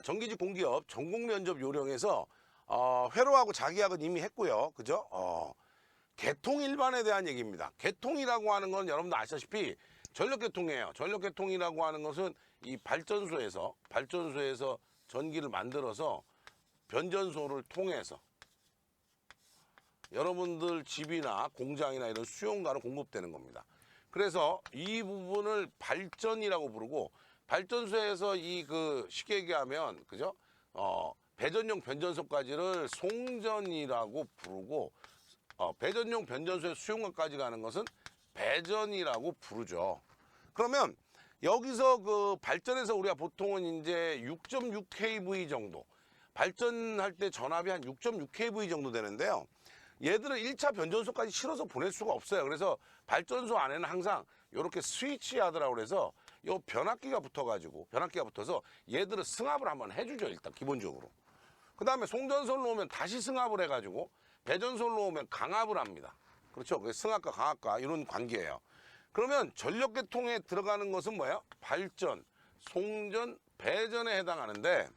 정기직 공기업 전국 면접 요령에서 회로하고 자기학은 이미 했고요. 그죠? 개통 일반에 대한 얘기입니다. 개통이라고 하는 건 여러분도 아시다시피 전력개통이에요. 전력개통이라고 하는 것은 이 발전소에서 전기를 만들어서 변전소를 통해서 여러분들 집이나 공장이나 이런 수용가로 공급되는 겁니다. 그래서 이 부분을 발전이라고 부르고, 발전소에서 쉽게 얘기하면 그죠? 배전용 변전소까지를 송전이라고 부르고, 배전용 변전소의 수용가까지 가는 것은 배전이라고 부르죠. 그러면 여기서 그 발전에서 우리가 보통은 이제 6.6kV 정도, 발전할 때 전압이 한 6.6kV 정도 되는데요. 얘들은 1차 변전소까지 실어서 보낼 수가 없어요. 그래서 발전소 안에는 항상 이렇게 스위치 하드라고 그래서 요 변압기가 붙어서 얘들은 승합을 한번 해주죠. 일단 기본적으로. 그 다음에 송전소를 놓으면 다시 승합을 해가지고 배전소를 놓으면 강압을 합니다. 그렇죠. 승합과 강압과 이런 관계예요. 그러면 전력계통에 들어가는 것은 뭐예요? 발전, 송전, 배전에 해당하는데,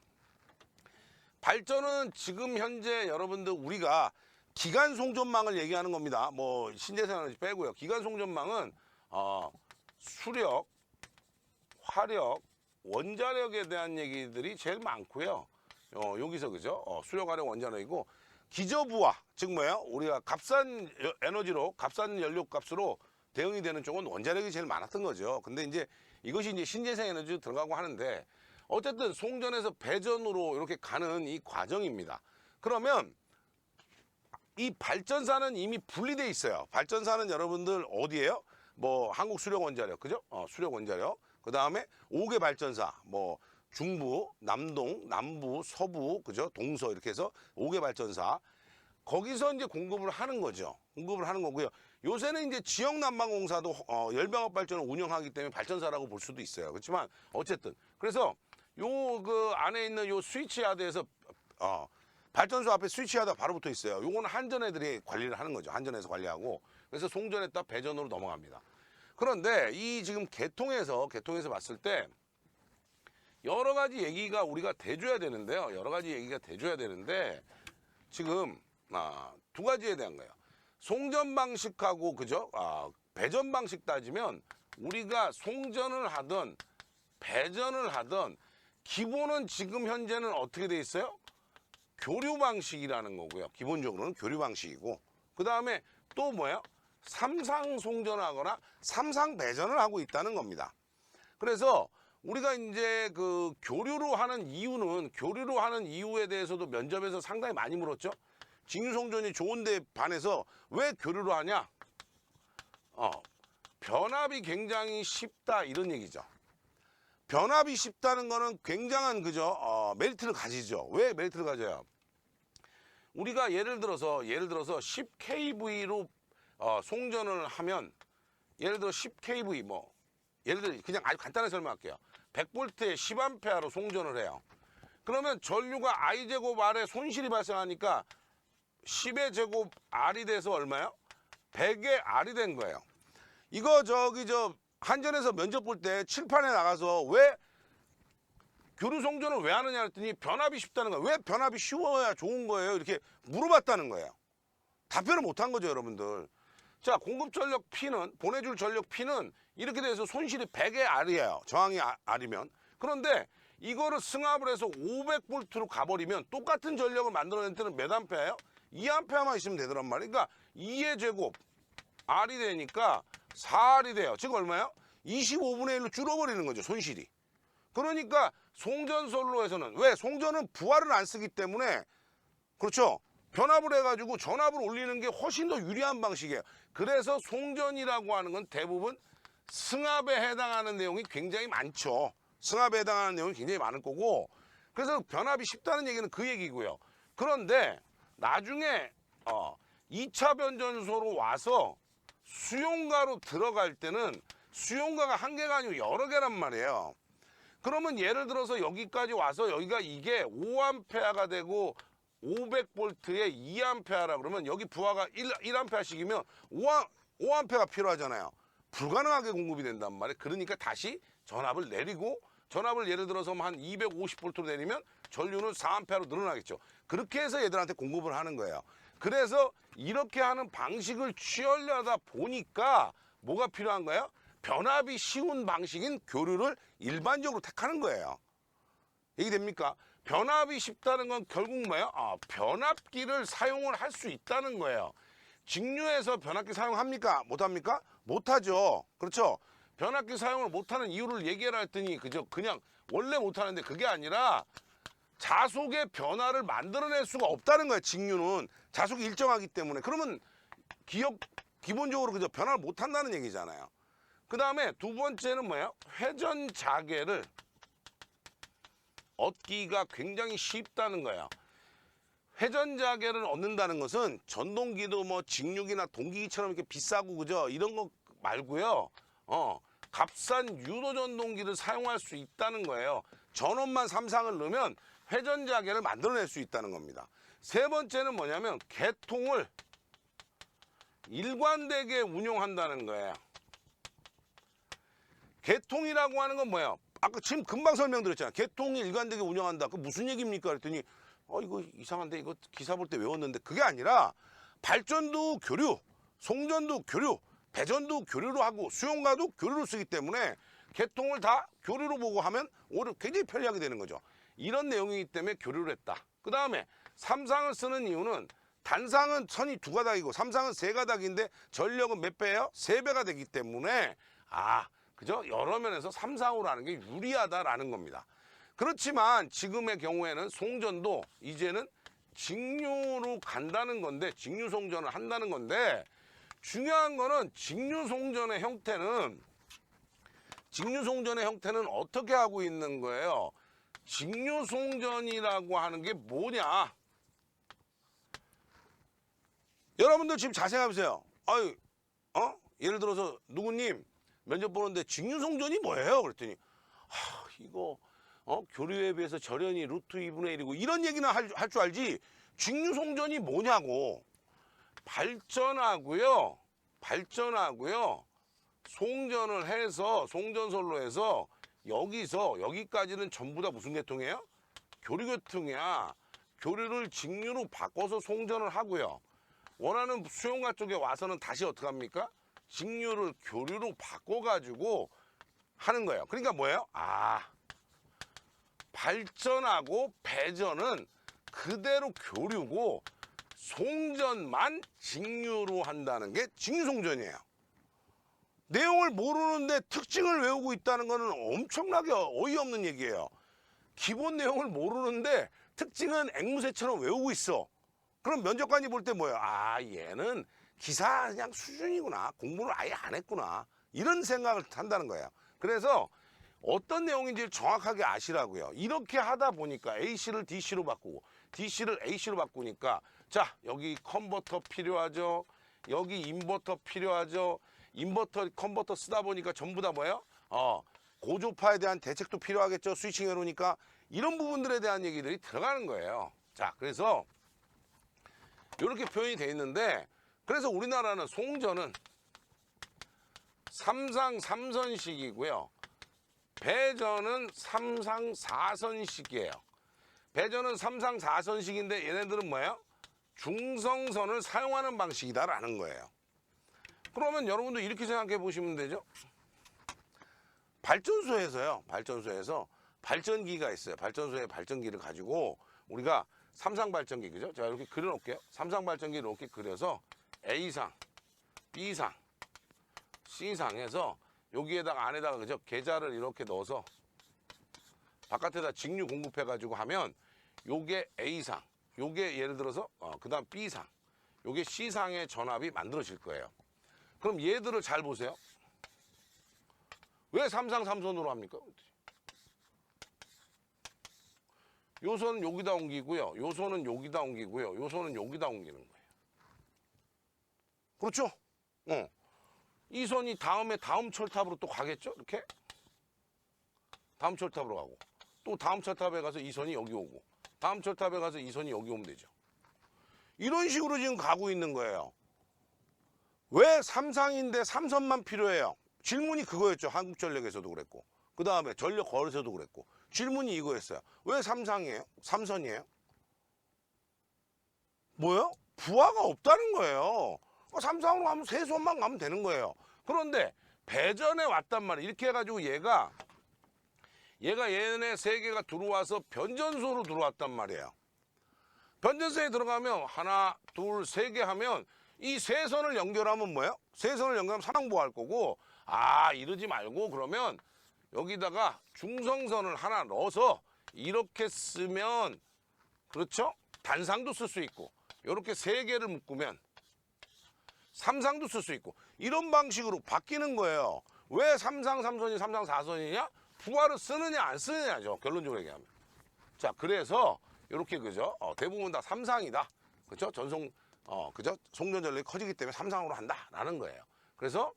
발전은 지금 현재 여러분들 우리가 기관 송전망을 얘기하는 겁니다. 뭐 신재생에너지 빼고요. 기관 송전망은 수력, 화력, 원자력에 대한 얘기들이 제일 많고요. 여기서 그죠? 수력, 화력, 원자력이고, 기저부하, 즉 뭐예요? 우리가 값싼 에너지로, 값싼 연료 값으로 대응이 되는 쪽은 원자력이 제일 많았던 거죠. 근데 이제 이것이 이제 신재생 에너지로 들어가고 하는데, 어쨌든 송전에서 배전으로 이렇게 가는 이 과정입니다. 그러면 이 발전사는 이미 분리돼 있어요. 발전사는 여러분들 어디예요? 뭐 한국수력원자력, 그죠? 수력원자력. 그 다음에 5개 발전사, 뭐 중부, 남동, 남부, 서부, 그죠? 동서 이렇게 해서 5개 발전사. 거기서 이제 공급을 하는 거죠. 공급을 하는 거고요. 요새는 이제 지역난방공사도 열병합 발전을 운영하기 때문에 발전사라고 볼 수도 있어요. 그렇지만 어쨌든 그래서 요 안에 있는 요 스위치 야드에서 발전소 앞에 스위치 야드가 바로 붙어 있어요. 요거는 한전 애들이 관리를 하는 거죠. 한전에서 관리하고. 그래서 송전에다 배전으로 넘어갑니다. 그런데 이 지금 개통에서 봤을 때 여러 가지 얘기가 우리가 대줘야 되는데요. 여러 가지 얘기가 대줘야 되는데, 지금 두 가지에 대한 거예요. 송전 방식하고 그죠? 배전 방식 따지면 우리가 송전을 하든 배전을 하든 기본은 지금 현재는 어떻게 돼 있어요? 교류 방식이라는 거고요. 기본적으로는 교류 방식이고, 그 다음에 또 뭐예요? 삼상 송전하거나 삼상 배전을 하고 있다는 겁니다. 그래서 우리가 이제 교류로 하는 이유에 대해서도 면접에서 상당히 많이 물었죠. 직류송전이 좋은데 반해서 왜 교류로 하냐? 변압이 굉장히 쉽다, 이런 얘기죠. 변압이 쉽다는 거는 굉장한 그죠? 메리트를 가지죠. 왜 메리트를 가져요? 우리가 예를 들어서 10kV로 송전을 하면, 예를 들어 10kV 예를 들어 그냥 아주 간단하게 설명할게요. 100V에 10A로 송전을 해요. 그러면 전류가 I제곱 R에 손실이 발생하니까 10의 제곱 R이 돼서 얼마요? 100의 R이 된 거예요. 이거 한전에서 면접 볼 때 칠판에 나가서 왜 교류 송전을 왜 하느냐 했더니 변압이 쉽다는 거예요. 왜 변압이 쉬워야 좋은 거예요? 이렇게 물어봤다는 거예요. 답변을 못한 거죠, 여러분들. 자, 공급 전력 P는, 보내줄 전력 P는 이렇게 돼서 손실이 100의 R이에요. 저항이 R이면. 그런데 이거를 승합을 해서 500V로 가버리면 똑같은 전력을 만들어낼 때는 몇 암페어예요? 2A만 있으면 되더란 말이에요. 그러니까 2의 제곱 R이 되니까 4R이 돼요. 즉 얼마예요? 25분의 1로 줄어버리는 거죠, 손실이. 그러니까 송전선로에서는, 왜? 송전은 부하를 안 쓰기 때문에, 그렇죠? 변압을 해가지고 전압을 올리는 게 훨씬 더 유리한 방식이에요. 그래서 송전이라고 하는 건 대부분 승합에 해당하는 내용이 굉장히 많죠. 승합에 해당하는 내용이 굉장히 많을 거고, 그래서 변압이 쉽다는 얘기는 그 얘기고요. 그런데 나중에 2차 변전소로 와서 수용가로 들어갈 때는 수용가가 한 개가 아니고 여러 개란 말이에요. 그러면 예를 들어서 여기까지 와서 여기가 이게 5A가 되고 500V에 2A라 그러면 여기 부하가 1A씩이면 5A가 필요하잖아요. 불가능하게 공급이 된단 말이에요. 그러니까 다시 전압을 내리고 전압을 예를 들어서 한 250V로 내리면 전류는 4A로 늘어나겠죠. 그렇게 해서 얘들한테 공급을 하는 거예요. 그래서 이렇게 하는 방식을 취하려다 보니까 뭐가 필요한 거예요? 변압이 쉬운 방식인 교류를 일반적으로 택하는 거예요. 이게 됩니까? 변압이 쉽다는 건 결국 뭐예요? 변압기를 사용을 할 수 있다는 거예요. 직류에서 변압기 사용합니까? 못합니까? 못하죠. 그렇죠? 변압기 사용을 못하는 이유를 얘기해라 했더니 그냥 원래 못하는데 그게 아니라 자속의 변화를 만들어낼 수가 없다는 거예요. 직류는 자속이 일정하기 때문에. 그러면 기본적으로 변화를 못한다는 얘기잖아요. 그 다음에 두 번째는 뭐예요? 회전 자계를 얻기가 굉장히 쉽다는 거예요. 회전 자계를 얻는다는 것은 전동기도 뭐 직류기나 동기기처럼 이렇게 비싸고 그죠? 이런 거 말고요. 값싼 유도 전동기를 사용할 수 있다는 거예요. 전원만 삼상을 넣으면 회전 자계를 만들어낼 수 있다는 겁니다. 세 번째는 뭐냐면 개통을 일관되게 운용한다는 거예요. 개통이라고 하는 건 뭐예요? 아까 지금 금방 설명드렸잖아요. 개통이 일관되게 운영한다. 그 무슨 얘기입니까? 그랬더니 이거 이상한데 이거 기사 볼 때 외웠는데 그게 아니라 발전도 교류, 송전도 교류, 배전도 교류로 하고 수용가도 교류로 쓰기 때문에 개통을 다 교류로 보고 하면 오히려 굉장히 편리하게 되는 거죠. 이런 내용이기 때문에 교류를 했다. 그 다음에 삼상을 쓰는 이유는 단상은 선이 두 가닥이고 삼상은 세 가닥인데 전력은 몇 배예요? 세 배가 되기 때문에 그죠? 여러 면에서 삼상으로 하는 게 유리하다라는 겁니다. 그렇지만 지금의 경우에는 송전도 이제는 직류로 간다는 건데 직류 송전을 한다는 건데 중요한 거는 직류 송전의 형태는 어떻게 하고 있는 거예요? 직류 송전이라고 하는 게 뭐냐? 여러분들 지금 자세히 해보세요. 예를 들어서 누구님 면접 보는데 직류 송전이 뭐예요? 그랬더니 이거 교류에 비해서 절연이 루트 2분의 1이고 이런 얘기나 할 줄 알지 직류 송전이 뭐냐고. 발전하고요 송전을 해서 송전솔로 해서 여기까지는 전부 다 무슨 계통이에요? 교류계통이야. 교류를 직류로 바꿔서 송전을 하고요. 원하는 수용가 쪽에 와서는 다시 어떻게 합니까? 직류를 교류로 바꿔가지고 하는 거예요. 그러니까 뭐예요? 발전하고 배전은 그대로 교류고 송전만 직류로 한다는 게 직류송전이에요. 내용을 모르는데 특징을 외우고 있다는 거는 엄청나게 어이없는 얘기예요. 기본 내용을 모르는데 특징은 앵무새처럼 외우고 있어. 그럼 면접관이 볼 때 뭐예요? 얘는 기사 그냥 수준이구나. 공부를 아예 안 했구나. 이런 생각을 한다는 거예요. 그래서 어떤 내용인지 정확하게 아시라고요. 이렇게 하다 보니까 AC를 DC로 바꾸고 DC를 AC로 바꾸니까 자, 여기 컨버터 필요하죠. 여기 인버터 필요하죠. 인버터, 컨버터 쓰다 보니까 전부 다 뭐예요? 고주파에 대한 대책도 필요하겠죠. 스위칭 회로니까 이런 부분들에 대한 얘기들이 들어가는 거예요. 자, 그래서 이렇게 표현이 돼 있는데 그래서 우리나라는 송전은 삼상 3선식이고요. 배전은 삼상 4선식이에요. 배전은 삼상 4선식인데 얘네들은 뭐예요? 중성선을 사용하는 방식이다라는 거예요. 그러면 여러분도 이렇게 생각해 보시면 되죠. 발전소에서 발전기가 있어요. 발전소에 발전기를 가지고 우리가 삼상 발전기, 그죠? 자, 이렇게 그려 놓을게요. 삼상 발전기를 이렇게 그려서 A상, B상, C상 해서 여기에다가 안에다가 그죠? 계좌를 이렇게 넣어서 바깥에다 직류 공급해 가지고 하면 요게 A상, 요게 예를 들어서 그다음 B상, 요게 C상의 전압이 만들어질 거예요. 그럼 얘들을 잘 보세요. 왜 삼상 3선으로 합니까? 요선은 여기다 옮기고요. 요선은 여기다 옮기고요. 요선은 여기다 옮기는 거예요. 그렇죠? 이 선이 다음 철탑으로 또 가겠죠? 이렇게? 다음 철탑으로 가고. 또 다음 철탑에 가서 이 선이 여기 오고. 다음 철탑에 가서 이 선이 여기 오면 되죠. 이런 식으로 지금 가고 있는 거예요. 왜 삼상인데 삼선만 필요해요? 질문이 그거였죠. 한국전력에서도 그랬고. 그 다음에 전력 거래소도 그랬고. 질문이 이거였어요. 왜 삼상이에요? 삼선이에요? 뭐요? 부하가 없다는 거예요. 삼상으로 가면 세손만 가면 되는 거예요. 그런데 배전에 왔단 말이에요. 이렇게 해가지고 얘가 얘네 세 개가 들어와서 변전소로 들어왔단 말이에요. 변전소에 들어가면 하나, 둘, 세 개 하면 이 세 선을 연결하면 뭐예요? 세 선을 연결하면 삼상보할 거고, 이러지 말고 그러면 여기다가 중성선을 하나 넣어서 이렇게 쓰면, 그렇죠? 단상도 쓸 수 있고, 이렇게 세 개를 묶으면 삼상도 쓸 수 있고, 이런 방식으로 바뀌는 거예요. 왜 삼상 3선이 삼상 4선이냐? 부하를 쓰느냐 안 쓰느냐죠. 결론적으로 얘기하면. 자, 그래서 이렇게 그죠? 대부분 다 삼상이다. 그죠? 그죠? 송전 전력이 커지기 때문에 삼상으로 한다라는 거예요. 그래서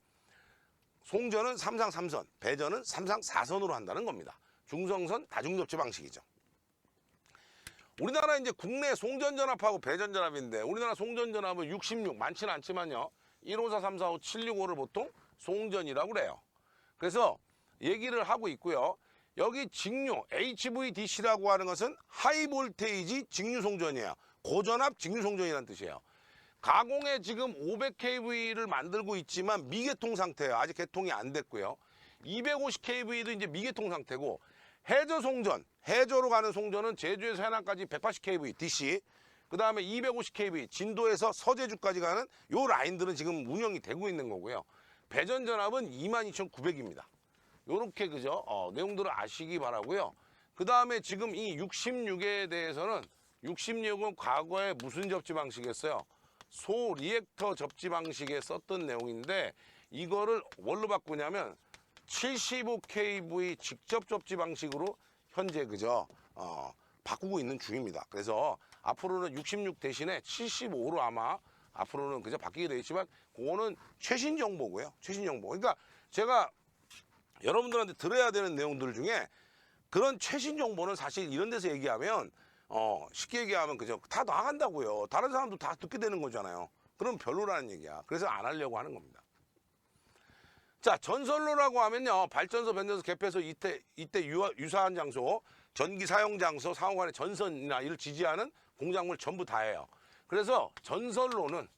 송전은 삼상 3선, 배전은 삼상 4선으로 한다는 겁니다. 중성선 다중접지 방식이죠. 우리나라 이제 국내 송전전압하고 배전전압인데, 우리나라 송전전압은 66 많지는 않지만요. 154, 345, 765를 보통 송전이라고 그래요. 그래서 얘기를 하고 있고요. 여기 직류 HVDC라고 하는 것은 하이볼테이지 직류송전이에요. 고전압 직류송전이라는 뜻이에요. 가공에 지금 500kV를 만들고 있지만 미개통 상태예요. 아직 개통이 안 됐고요. 250kV도 이제 미개통 상태고, 해저 송전, 해저로 가는 송전은 제주에서 해남까지 180kV DC, 그 다음에 250kV 진도에서 서제주까지 가는 요 라인들은 지금 운영이 되고 있는 거고요. 배전전압은 22,900입니다. 요렇게 그죠? 내용들을 아시기 바라고요. 그 다음에 지금 이 66에 대해서는 66은 과거에 무슨 접지 방식이었어요? 소 리액터 접지 방식에 썼던 내용인데, 이거를 뭘로 바꾸냐면 75kV 직접 접지 방식으로 현재 그죠? 바꾸고 있는 중입니다. 그래서 앞으로는 66 대신에 75로 아마 앞으로는 그죠? 바뀌게 되어 있지만, 그거는 최신 정보고요. 최신 정보. 그러니까 제가 여러분들한테 들어야 되는 내용들 중에 그런 최신 정보는 사실 이런 데서 얘기하면 쉽게 얘기하면 그죠? 다 나간다고요. 다른 사람도 다 듣게 되는 거잖아요. 그럼 별로라는 얘기야. 그래서 안 하려고 하는 겁니다. 자, 전선로라고 하면요. 발전소, 변전소, 개폐소, 이때 유사한 장소, 전기 사용 장소, 상호간의 전선이나 이를 지지하는 공작물 전부 다예요. 그래서 전선로는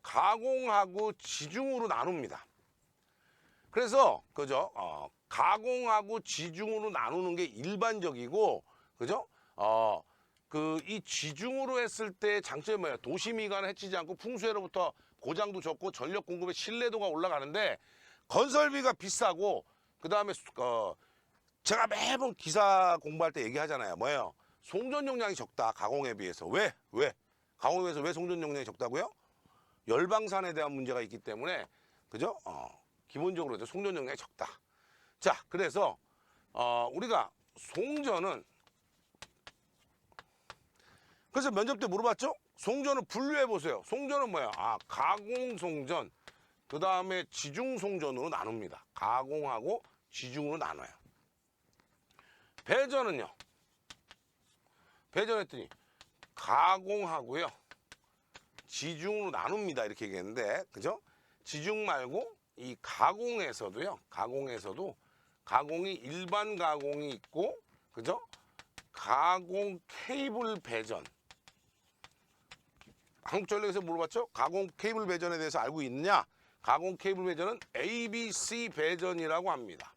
가공하고 지중으로 나눕니다. 그래서 그죠? 가공하고 지중으로 나누는 게 일반적이고, 그죠? 이 지중으로 했을 때 장점이 뭐예요? 도시 미관을 해치지 않고 풍수해로부터 고장도 적고 전력 공급의 신뢰도가 올라가는데, 건설비가 비싸고, 그 다음에 제가 매번 기사 공부할 때 얘기하잖아요. 뭐예요? 송전 용량이 적다. 가공에 비해서. 왜? 가공에 비해서 왜 송전 용량이 적다고요? 열방산에 대한 문제가 있기 때문에, 그죠? 기본적으로 송전 용량이 적다. 자, 그래서 우리가 송전은, 그래서 면접 때 물어봤죠? 송전을 분류해 보세요. 송전은 뭐야? 가공 송전, 그 다음에 지중 송전으로 나눕니다. 가공하고 지중으로 나눠요. 배전은요? 배전했더니 가공하고요, 지중으로 나눕니다. 이렇게 얘기했는데, 그죠? 지중 말고 이 가공에서도요, 가공이 일반 가공이 있고, 그죠? 가공 케이블 배전. 한국전력에서 물어봤죠? 가공 케이블 배전에 대해서 알고 있느냐? 가공 케이블 배전은 ABC 배전이라고 합니다.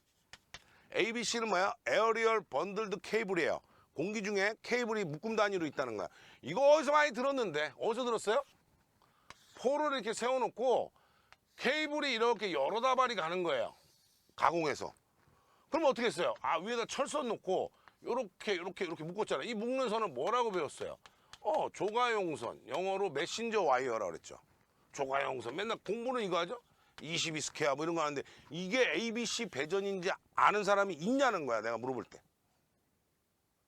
ABC는 뭐야? 에어리얼 번들드 케이블이에요. 공기 중에 케이블이 묶음 단위로 있다는 거야. 이거 어디서 많이 들었는데, 어디서 들었어요? 포를 이렇게 세워놓고 케이블이 이렇게 여러 다발이 가는 거예요. 가공해서. 그럼 어떻게 했어요? 위에다 철선 놓고 이렇게 묶었잖아요. 이 묶는 선을 뭐라고 배웠어요? 조가용선, 영어로 메신저 와이어라고 그랬죠. 조가용선. 맨날 공부는 이거 하죠? 22스퀘어 뭐 이런 거 하는데, 이게 ABC 배전인지 아는 사람이 있냐는 거야, 내가 물어볼 때.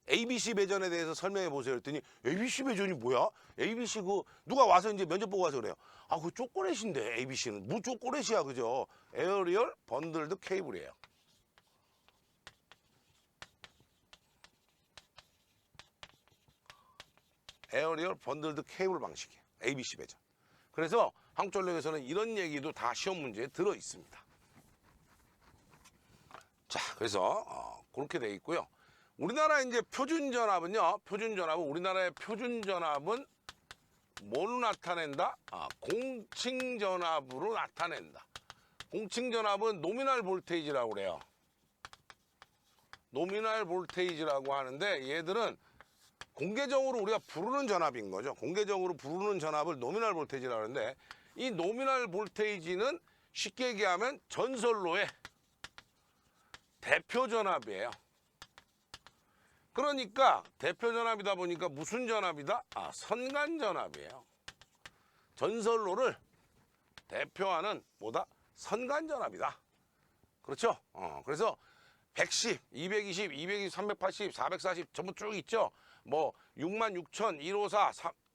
ABC 배전에 대해서 설명해 보세요 했더니, ABC 배전이 뭐야? ABC 누가 와서 이제 면접 보고 와서 그래요. 그 초콜릿인데, ABC는. 뭐 초콜릿이야, 그죠? 에어리얼 번들드 케이블이에요. 에어리얼 번들드 케이블 방식이에요. ABC 배전. 그래서 한국전력에서는 이런 얘기도 다 시험 문제에 들어 있습니다. 그래서 그렇게 돼 있고요. 우리나라 이제 표준전압은요. 우리나라의 표준전압은 뭐로 나타낸다? 공칭전압으로 나타낸다. 공칭전압은 노미널 볼테이지라고 그래요. 노미널 볼테이지라고 하는데 얘들은 공개적으로 우리가 부르는 전압인 거죠. 공개적으로 부르는 전압을 노미널 볼테이지라고 하는데 이 노미널 볼테이지는 쉽게 얘기하면 전선로의 대표 전압이에요. 그러니까 대표 전압이다 보니까 무슨 전압이다? 선간 전압이에요. 전선로를 대표하는 뭐다? 선간 전압이다. 그렇죠? 그래서 110, 220, 220, 380, 440 전부 쭉 있죠. 뭐 66,000, 154,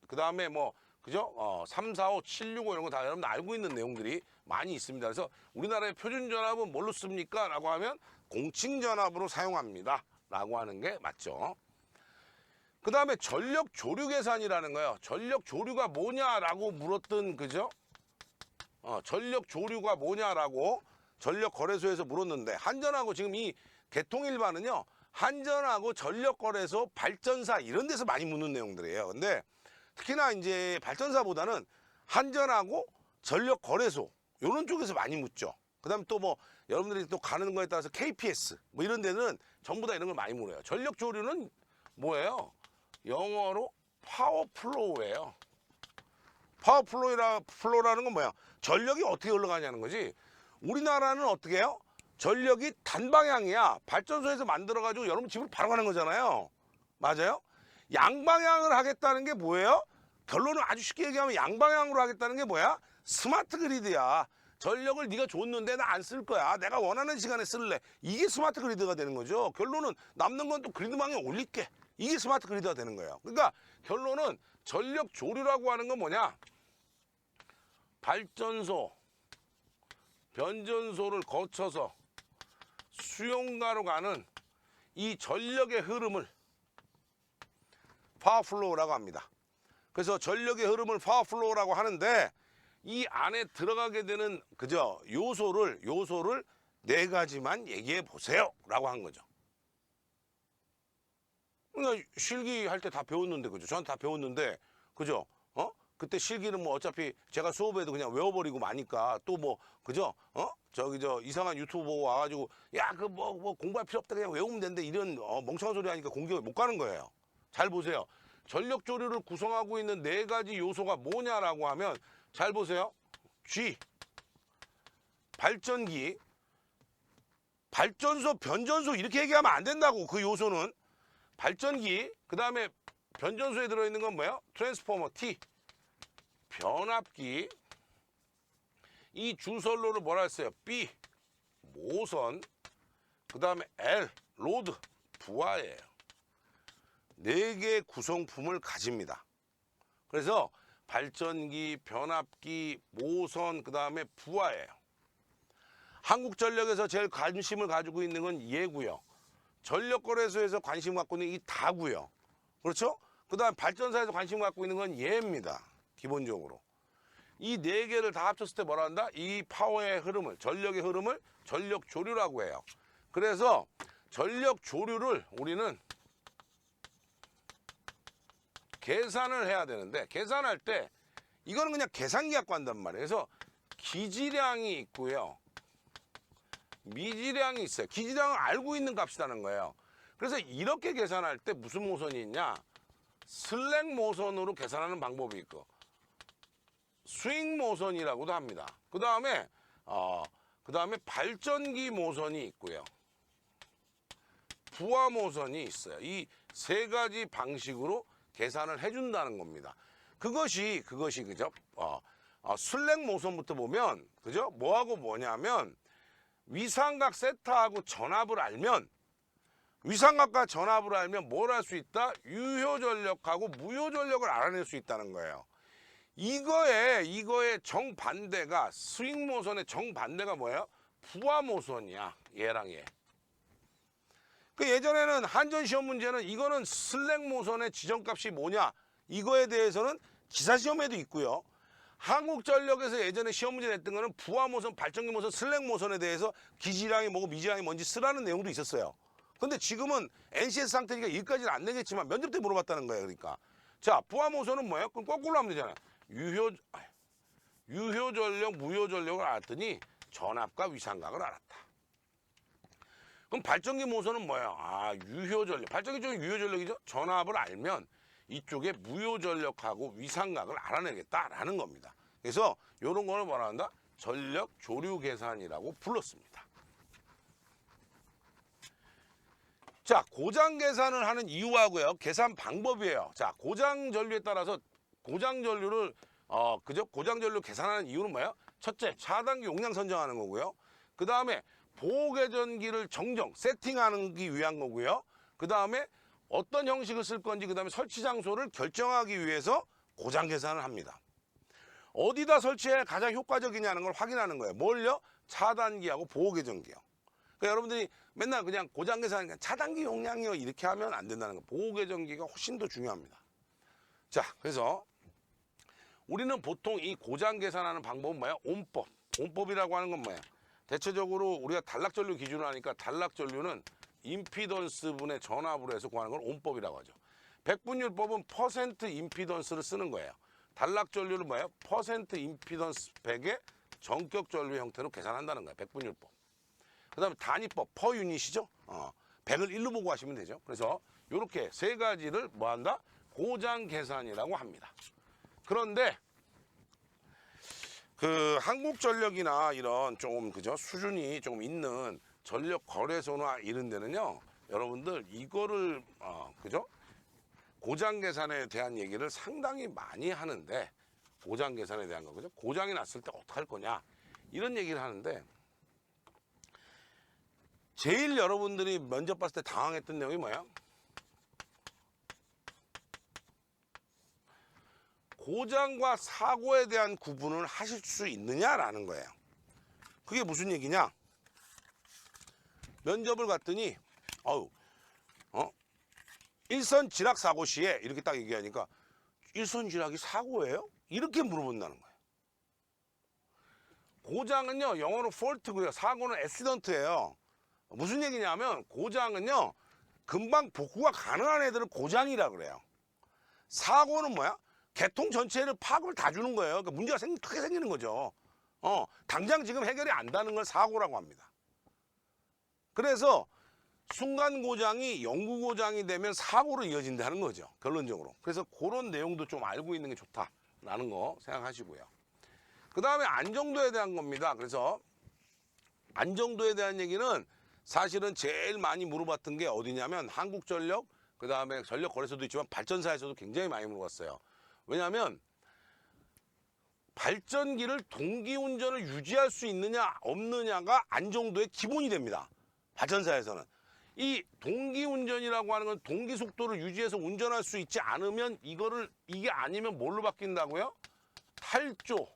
그 다음에 뭐 그죠? 345, 765 이런 거 다 여러분 알고 있는 내용들이 많이 있습니다. 그래서 우리나라의 표준 전압은 뭘로 씁니까? 라고 하면 공칭 전압으로 사용합니다. 라고 하는 게 맞죠. 그 다음에 전력 조류 계산이라는 거예요. 전력 조류가 뭐냐라고 물었던 그죠? 전력 조류가 뭐냐라고 전력 거래소에서 물었는데 한전하고 지금 이 개통일반은요. 한전하고 전력 거래소, 발전사 이런 데서 많이 묻는 내용들이에요. 근데 특히나 이제 발전사보다는 한전하고 전력 거래소 이런 쪽에서 많이 묻죠. 그다음에 또 뭐 여러분들이 또 가는 거에 따라서 KPS 뭐 이런 데는 전부 다 이런 걸 많이 물어요. 전력 조류는 뭐예요? 영어로 파워 플로우예요. 파워 플로우라는 건 뭐야? 전력이 어떻게 흘러가냐는 거지. 우리나라는 어떻게 해요? 전력이 단방향이야. 발전소에서 만들어가지고 여러분 집으로 바로 가는 거잖아요. 맞아요? 양방향을 하겠다는 게 뭐예요? 결론은 아주 쉽게 얘기하면 양방향으로 하겠다는 게 뭐야? 스마트 그리드야. 전력을 네가 줬는데 나 안 쓸 거야. 내가 원하는 시간에 쓸래. 이게 스마트 그리드가 되는 거죠. 결론은 남는 건 또 그리드 방향 올릴게. 이게 스마트 그리드가 되는 거예요. 그러니까 결론은 전력 조류라고 하는 건 뭐냐? 발전소, 변전소를 거쳐서 수용가로 가는 이 전력의 흐름을 파워플로우라고 합니다. 그래서 전력의 흐름을 파워플로우라고 하는데 이 안에 들어가게 되는 그죠? 요소를 네 가지만 얘기해 보세요라고 한 거죠. 그러니까 실기 할 때 다 배웠는데 그죠? 저한테 다 배웠는데 그죠? 그때 실기는 뭐 어차피 제가 수업에도 그냥 외워버리고 마니까 또 뭐 그죠? 저기 저 이상한 유튜브 보고 와가지고 야 그 뭐 공부할 필요 없다 그냥 외우면 되는데 이런 멍청한 소리 하니까 공격을 못 가는 거예요. 잘 보세요. 전력 조류를 구성하고 있는 네 가지 요소가 뭐냐라고 하면 잘 보세요. G 발전기, 발전소, 변전소 이렇게 얘기하면 안 된다고. 그 요소는 발전기, 그 다음에 변전소에 들어있는 건 뭐예요? 트랜스포머 T, 변압기, 이 주선로를 뭐라 했어요? B, 모선, 그 다음에 L, 로드, 부하예요. 네 개의 구성품을 가집니다. 그래서 발전기, 변압기, 모선, 그 다음에 부하예요. 한국전력에서 제일 관심을 가지고 있는 건 얘고요. 전력거래소에서 관심 갖고 있는 이 다고요. 그렇죠? 그 다음 발전사에서 관심 갖고 있는 건 얘입니다. 기본적으로. 이 네 개를 다 합쳤을 때 뭐라 한다? 이 파워의 흐름을, 전력의 흐름을 전력 조류라고 해요. 그래서 전력 조류를 우리는 계산을 해야 되는데 계산할 때 이거는 그냥 계산기 갖고 한단 말이에요. 그래서 기지량이 있고요. 미지량이 있어요. 기지량을 알고 있는 값이라는 거예요. 그래서 이렇게 계산할 때 무슨 모선이 있냐? 슬랙 모선으로 계산하는 방법이 있고 스윙 모선이라고도 합니다. 그 다음에 발전기 모선이 있고요. 부하 모선이 있어요. 이 세 가지 방식으로 계산을 해준다는 겁니다. 그것이 그죠? 슬랙 모선부터 보면 그죠? 뭐하고 뭐냐면 위상각 세타하고 전압을 알면 위상각과 전압을 알면 뭘 할 수 있다? 유효전력하고 무효전력을 알아낼 수 있다는 거예요. 이거의 정반대가 스윙 모선의 정반대가 뭐예요? 부하 모선이야. 얘랑 얘. 그 예전에는 한전 시험 문제는 이거는 슬랙 모선의 지정값이 뭐냐? 이거에 대해서는 기사 시험에도 있고요. 한국전력에서 예전에 시험 문제 냈던 거는 부하 모선, 발전기 모선, 슬랙 모선에 대해서 기지량이 뭐고 미지량이 뭔지 쓰라는 내용도 있었어요. 근데 지금은 NCS 상태니까 여기까지는 안 되겠지만 면접 때 물어봤다는 거예요. 그러니까. 자, 부하 모선은 뭐예요? 그럼 거꾸로 하면 되잖아요. 유효전력, 무효전력을 알았더니 전압과 위상각을 알았다. 그럼 발전기 모선은 뭐예요? 아, 유효전력. 발전기 쪽이 유효전력이죠? 전압을 알면 이쪽에 무효전력하고 위상각을 알아내겠다라는 겁니다. 그래서 이런 거를 뭐라 한다? 전력 조류 계산이라고 불렀습니다. 자, 고장 계산을 하는 이유하고요. 계산 방법이에요. 자, 고장 전류에 따라서 고장 전류를 고장 전류 계산하는 이유는 뭐예요? 첫째, 차단기 용량 선정하는 거고요. 그 다음에 보호 계전기를 정정, 세팅하기 위한 거고요. 그 다음에 어떤 형식을 쓸 건지, 그 다음에 설치 장소를 결정하기 위해서 고장 계산을 합니다. 어디다 설치해 가장 효과적이냐는 걸 확인하는 거예요. 뭘요? 차단기하고 보호 계전기요. 그러니까 여러분들이 맨날 그냥 고장 계산, 차단기 용량이요 이렇게 하면 안 된다는 거예요. 보호 계전기가 훨씬 더 중요합니다. 자, 그래서 우리는 보통 이 고장 계산하는 방법은 뭐야? 온법. 온법이라고 하는 건 뭐야? 대체적으로 우리가 단락전류 기준으로 하니까 단락전류는 임피던스 분의 전압으로 해서 구하는 걸 온법이라고 하죠. 백분율법은 퍼센트 임피던스를 쓰는 거예요. 단락전류는 뭐예요? 퍼센트 임피던스 100의 전격전류 형태로 계산한다는 거예요. 백분율법. 그 다음에 단위법, 퍼 유닛이죠. 100을 1로 보고 하시면 되죠. 그래서 이렇게 세 가지를 뭐 한다? 고장 계산이라고 합니다. 그런데 그 한국전력이나 이런 좀 그죠 수준이 좀 있는 전력 거래소나 이런 데는요, 여러분들 이거를 그죠 고장 계산에 대한 얘기를 상당히 많이 하는데, 고장 계산에 대한 거 그죠, 고장이 났을 때 어떻게 할 거냐 이런 얘기를 하는데, 제일 여러분들이 면접 봤을 때 당황했던 내용이 뭐야? 고장과 사고에 대한 구분을 하실 수 있느냐라는 거예요. 그게 무슨 얘기냐? 면접을 갔더니 일선 지락 사고 시에 이렇게 딱 얘기하니까 일선 지락이 사고예요? 이렇게 물어본다는 거예요. 고장은요, 영어로 fault고요. 사고는 accident예요. 무슨 얘기냐면 고장은요, 금방 복구가 가능한 애들은 고장이라 그래요. 사고는 뭐야? 계통 전체를 파악을 다 주는 거예요. 그러니까 문제가 크게 생기는 거죠. 당장 지금 해결이 안 되는 걸 사고라고 합니다. 그래서 순간 고장이 영구 고장이 되면 사고로 이어진다는 거죠. 결론적으로. 그래서 그런 내용도 좀 알고 있는 게 좋다라는 거 생각하시고요. 그 다음에 안정도에 대한 겁니다. 그래서 안정도에 대한 얘기는 사실은 제일 많이 물어봤던 게 어디냐면 한국전력, 그 다음에 전력거래소도 있지만 발전사에서도 굉장히 많이 물어봤어요. 왜냐하면 발전기를 동기운전을 유지할 수 있느냐 없느냐가 안정도의 기본이 됩니다. 발전사에서는. 이 동기운전이라고 하는 건 동기 속도를 유지해서 운전할 수 있지 않으면 이게 아니면 뭘로 바뀐다고요? 탈조,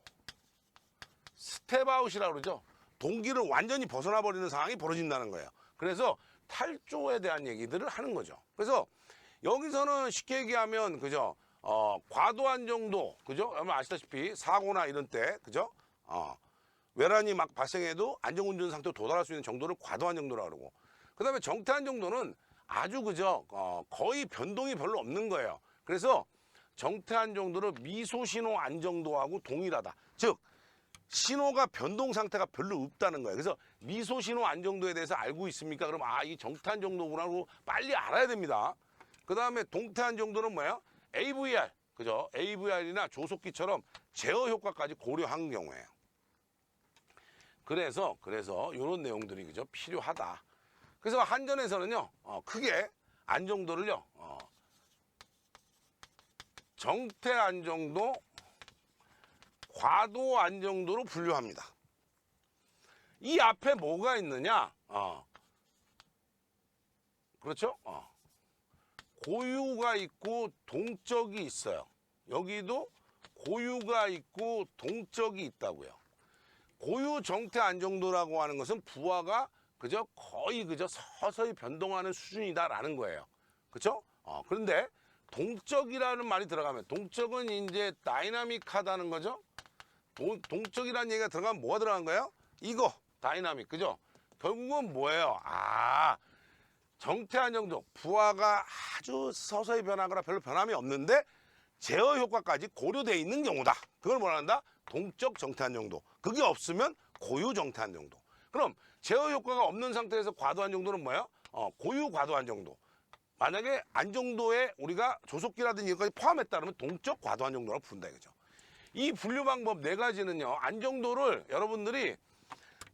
스텝아웃이라고 그러죠. 동기를 완전히 벗어나 버리는 상황이 벌어진다는 거예요. 그래서 탈조에 대한 얘기들을 하는 거죠. 그래서 여기서는 쉽게 얘기하면 그죠? 과도한 정도, 그죠? 여러분 아시다시피 사고나 이런 때, 그죠? 외란이 막 발생해도 안전운전 상태로 도달할 수 있는 정도를 과도한 정도라고 그러고, 그 다음에 정태한 정도는 아주 그죠? 거의 변동이 별로 없는 거예요. 그래서 정태한 정도를 미소신호 안정도하고 동일하다. 즉, 신호가 변동 상태가 별로 없다는 거예요. 그래서 미소신호 안정도에 대해서 알고 있습니까? 그럼 이 정태한 정도구나 하고 빨리 알아야 됩니다. 그 다음에 동태한 정도는 뭐예요? AVR, 그죠? AVR이나 조속기처럼 제어 효과까지 고려한 경우에요. 그래서 이런 내용들이 그죠? 필요하다. 그래서 한전에서는요, 크게 안정도를요, 정태 안정도, 과도 안정도로 분류합니다. 이 앞에 뭐가 있느냐? 그렇죠? 고유가 있고 동적이 있어요. 여기도 고유가 있고 동적이 있다고요. 고유 정태 안정도라고 하는 것은 부하가 그저 거의 그저 서서히 변동하는 수준이다라는 거예요. 그렇죠? 그런데 동적이라는 말이 들어가면, 동적은 이제 다이나믹하다는 거죠. 동적이라는 얘기가 들어가면 뭐가 들어간 거예요? 이거 다이나믹, 그죠? 결국은 뭐예요? 정태한 정도 부하가 아주 서서히 변하거나 별로 변함이 없는데 제어 효과까지 고려되어 있는 경우다. 그걸 뭐라 한다? 동적 정태한 정도. 그게 없으면 고유 정태한 정도. 그럼 제어 효과가 없는 상태에서 과도한 정도는 뭐예요? 고유 과도한 정도. 만약에 안 정도에 우리가 조속기라든지 이것까지 포함했다 그러면 동적 과도한 정도라고 부른다 이거죠. 이 분류 방법 네 가지는요. 안 정도를 여러분들이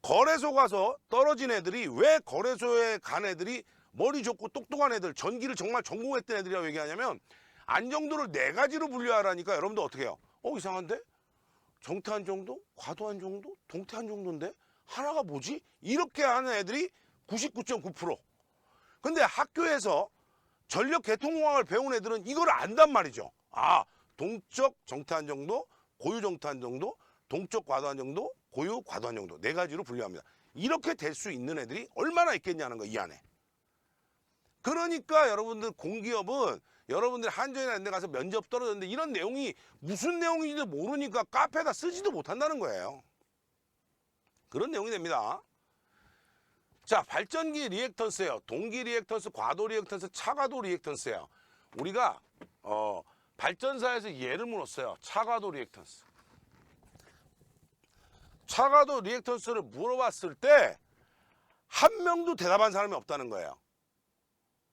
거래소 가서 떨어진 애들이 왜 거래소에 간 애들이 머리 좋고 똑똑한 애들, 전기를 정말 전공했던 애들이라고 얘기하냐면 안 정도를 네 가지로 분류하라니까 여러분들 어떻게 해요? 이상한데? 정태한 정도? 과도한 정도? 동태한 정도인데? 하나가 뭐지? 이렇게 하는 애들이 99.9%. 근데 학교에서 전력 계통공학을 배운 애들은 이걸 안단 말이죠. 동적 정태한 정도, 고유 정태한 정도, 동적 과도한 정도, 고유 과도한 정도 네 가지로 분류합니다. 이렇게 될 수 있는 애들이 얼마나 있겠냐는 거 이 안에. 그러니까 여러분들 공기업은 여러분들 한전이나 이런 데 가서 면접 떨어졌는데 이런 내용이 무슨 내용인지 모르니까 카페에다 쓰지도 못한다는 거예요. 그런 내용이 됩니다. 자, 발전기 리액턴스예요. 동기 리액턴스, 과도 리액턴스, 차과도 리액턴스예요. 우리가 발전사에서 예를 물었어요. 차과도 리액턴스. 차과도 리액턴스를 물어봤을 때 한 명도 대답한 사람이 없다는 거예요.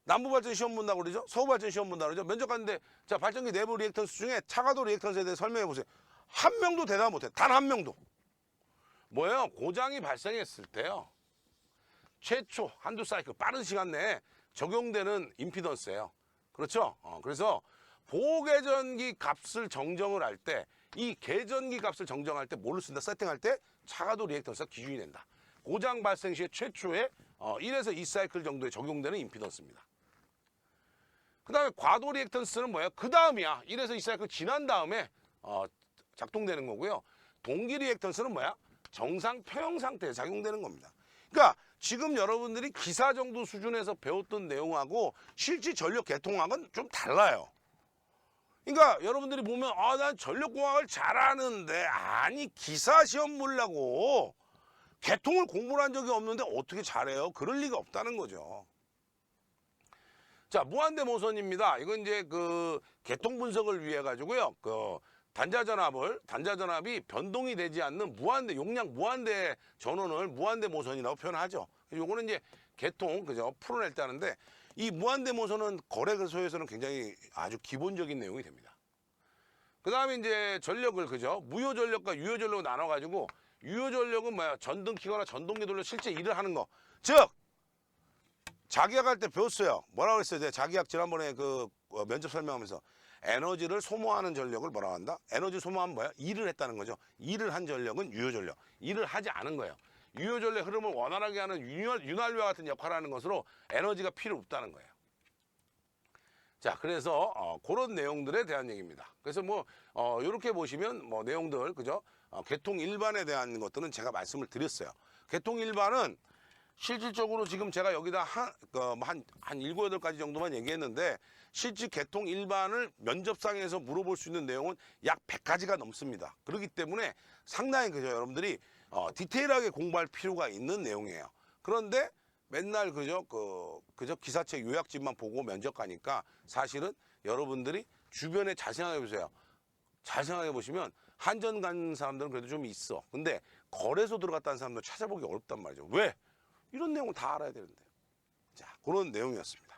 남부발전 시험 본다고 그러죠? 서부발전 시험 본다고 그러죠? 면접 갔는데 자, 발전기 내부 리액턴스 중에 차과도 리액턴스에 대해 설명해 보세요. 한 명도 대답 못해. 단 한 명도. 뭐예요? 고장이 발생했을 때요. 최초 한두 사이클 빠른 시간 내에 적용되는 임피던스예요. 그렇죠? 그래서 보계전기 값을 정정을 할 때 이 계전기 값을 정정할 때 뭐를 쓴다? 세팅할 때 차과도 리액턴스가 기준이 된다. 고장 발생 시에 최초의 1에서 2사이클 정도에 적용되는 임피던스입니다. 그 다음에 과도 리액턴스는 뭐예요? 그 다음이야. 1에서 2사이클 지난 다음에 작동되는 거고요. 동기 리액턴스는 뭐야? 정상 표형 상태에 작용되는 겁니다. 그러니까 지금 여러분들이 기사 정도 수준에서 배웠던 내용하고 실제 전력 계통학은 좀 달라요. 그러니까 여러분들이 보면 난 전력공학을 잘하는데 아니 기사 시험 보려고 계통을 공부를 한 적이 없는데 어떻게 잘해요? 그럴 리가 없다는 거죠. 자, 무한대 모선입니다. 이건 이제 그 계통 분석을 위해 가지고요. 그 단자전압이 변동이 되지 않는 무한대 용량 무한대 전원을 무한대 모선이라고 표현하죠. 요거는 이제 계통 그죠? 풀어낼 때 하는데 이 무한대 모선은 거래소에서는 굉장히 아주 기본적인 내용이 됩니다. 그다음에 이제 전력을 그죠? 무효 전력과 유효 전력으로 나눠 가지고 유효 전력은 뭐야? 전등 키거나 전동기 돌려 실제 일을 하는 거. 즉 자기약할 때 배웠어요. 뭐라고 그랬어요? 제가 자기약 지난번에 그 면접 설명하면서 에너지를 소모하는 전력을 뭐라고 한다? 에너지 소모하면 뭐야? 일을 했다는 거죠. 일을 한 전력은 유효 전력. 일을 하지 않은 거예요. 유효 전력 흐름을 원활하게 하는 윤활유와 같은 역할을 하는 것으로 에너지가 필요 없다는 거예요. 자, 그래서 그런 내용들에 대한 얘기입니다. 그래서 뭐 이렇게 보시면 뭐 내용들 그죠? 계통 일반에 대한 것들은 제가 말씀을 드렸어요. 계통 일반은 실질적으로 지금 제가 여기다 한 7, 8가지 정도만 얘기했는데 실제 계통 일반을 면접상에서 물어볼 수 있는 내용은 약 100가지가 넘습니다. 그렇기 때문에 상당히 그죠? 여러분들이 디테일하게 공부할 필요가 있는 내용이에요. 그런데 맨날 그죠? 그저 기사책 요약집만 보고 면접 가니까 사실은 여러분들이 주변에 잘 생각해 보세요. 잘 생각해 보시면 한전 간 사람들은 그래도 좀 있어. 근데 거래소 들어갔다는 사람들 찾아보기 어렵단 말이죠. 왜? 이런 내용 다 알아야 되는데. 자, 그런 내용이었습니다.